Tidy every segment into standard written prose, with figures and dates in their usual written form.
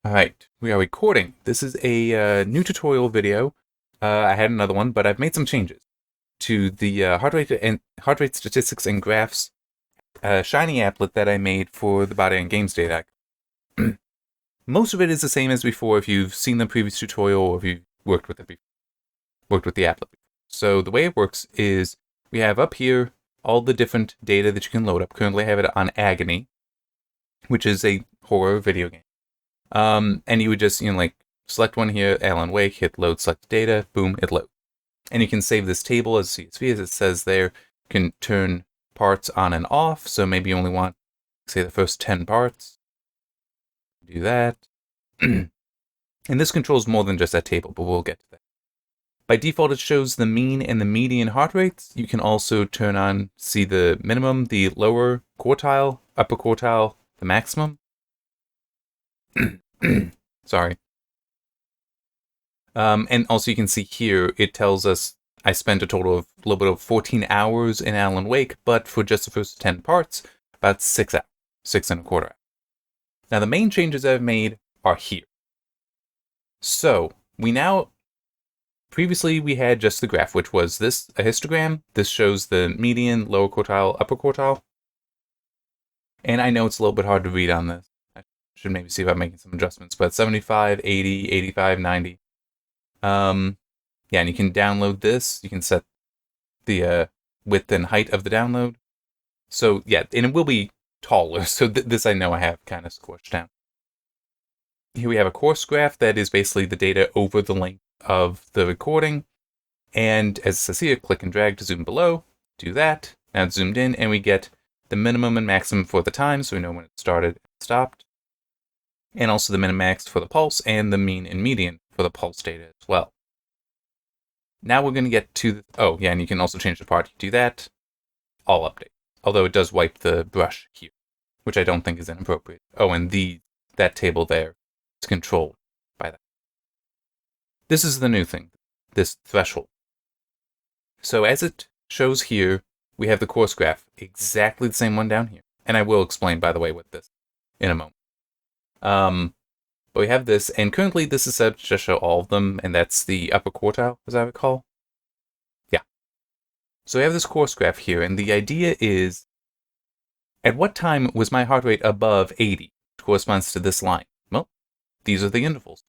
Alright, we are recording. This is a new tutorial video. I had another one, but I've made some changes to the heart rate statistics and graphs shiny applet that I made for the body and games data. Most of it is the same as before if you've seen the previous tutorial or if you've worked with the applet. So the way it works is we have up here all the different data that you can load up. Currently I have it on Agony, which is a horror video game. And you would just, select one here, Alan Wake, hit load select data, boom, it loads. And you can save this table as CSV, as it says there. You can turn parts on and off, so maybe you only want, say, the first 10 parts. Do that. And this controls more than just that table, but we'll get to that. By default, it shows the mean and the median heart rates. You can also turn on, see the minimum, the lower quartile, upper quartile, the maximum. Sorry. And also you can see here, it tells us I spent a total of a little bit of 14 hours in Alan Wake, but for just the first 10 parts, about 6 hours, 6.25 hours. Now the main changes I've made are here. So previously we had just the graph, which was a histogram. This shows the median, lower quartile, upper quartile. And I know it's a little bit hard to read on this. Should maybe see if I'm making some adjustments, but 75, 80, 85, 90. Yeah, and you can download this. You can set the width and height of the download. So yeah, and it will be taller. So this I know I have kind of squished down. Here we have a course graph that is basically the data over the length of the recording. And as it says here, click and drag to zoom below. Do that. Now it's zoomed in, and we get the minimum and maximum for the time, so we know when it started and stopped. And also the min-max for the pulse and the mean and median for the pulse data as well. Now we're going to get to and you can also change the part. You do that, all update. Although it does wipe the brush here, which I don't think is inappropriate. Oh, and that table there is controlled by that. This is the new thing, this threshold. So as it shows here, we have the course graph, exactly the same one down here. And I will explain, by the way, with this in a moment. But we have this, and currently this is set to just show all of them, and that's the upper quartile, as I recall. Yeah. So we have this course graph here, and the idea is, at what time was my heart rate above 80, which corresponds to this line? Well, these are the intervals.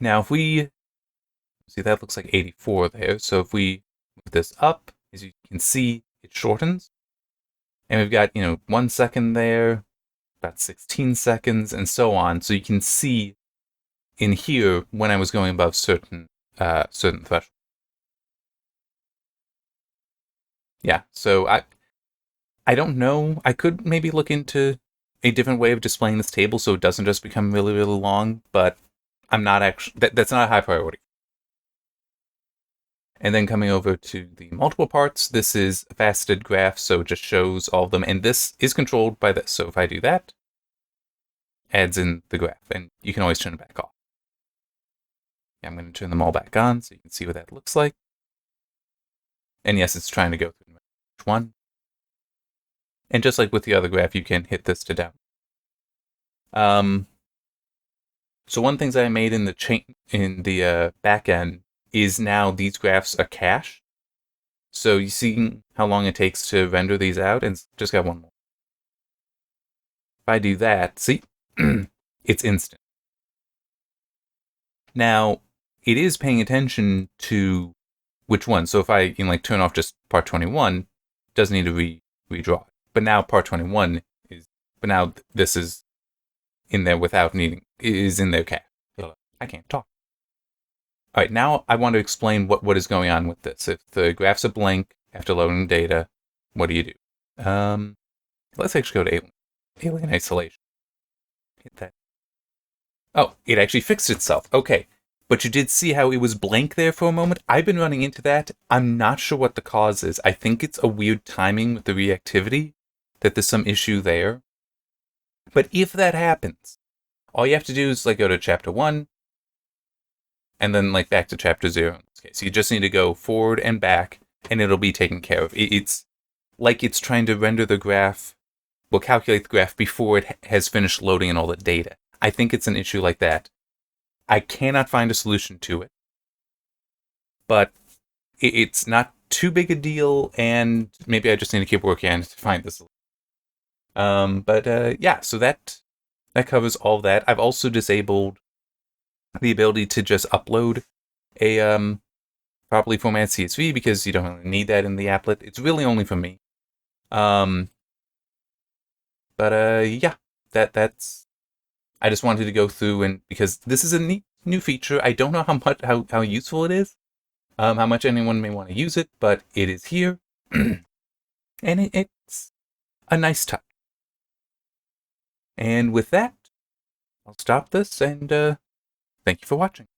Now, if we see, that looks like 84 there, so if we move this up, as you can see, it shortens. And we've got, 1 second there, about 16 seconds, and so on. So you can see in here when I was going above certain threshold. Yeah, so I don't know. I could maybe look into a different way of displaying this table so it doesn't just become really, really long, but I'm not actually, that's not a high priority. And then coming over to the multiple parts, this is a faceted graph, so it just shows all of them. And this is controlled by this. So if I do that, adds in the graph, and you can always turn it back off. Yeah, I'm going to turn them all back on so you can see what that looks like. And yes, it's trying to go through each one. And just like with the other graph, you can hit this to down. So one thing that I made in the back end is now these graphs are cached. So you see how long it takes to render these out, and just got one more. If I do that, see, it's instant. Now, it is paying attention to which one. So if I turn off just part 21, it doesn't need to redraw it. But now part 21 now this is in there is in their cache. I can't talk. All right, now I want to explain what is going on with this. If the graphs are blank after loading data, what do you do? Let's actually go to alien isolation. Hit that. Oh, it actually fixed itself. Okay, but you did see how it was blank there for a moment? I've been running into that. I'm not sure what the cause is. I think it's a weird timing with the reactivity, that there's some issue there. But if that happens, all you have to do is go to chapter 1, and then back to chapter 0 in this case. You just need to go forward and back, and it'll be taken care of. It's like it's trying to render the graph, will calculate the graph before it has finished loading in all the data. I think it's an issue like that. I cannot find a solution to it, but it's not too big a deal, and maybe I just need to keep working on it to find this. Yeah, so that covers all that. I've also disabled the ability to just upload a properly formatted CSV because you don't really need that in the applet. It's really only for me. Yeah, that's. I just wanted to go through, and because this is a neat new feature, I don't know how useful it is, how much anyone may want to use it, but it is here, and it's a nice touch. And with that, I'll stop this, and thank you for watching.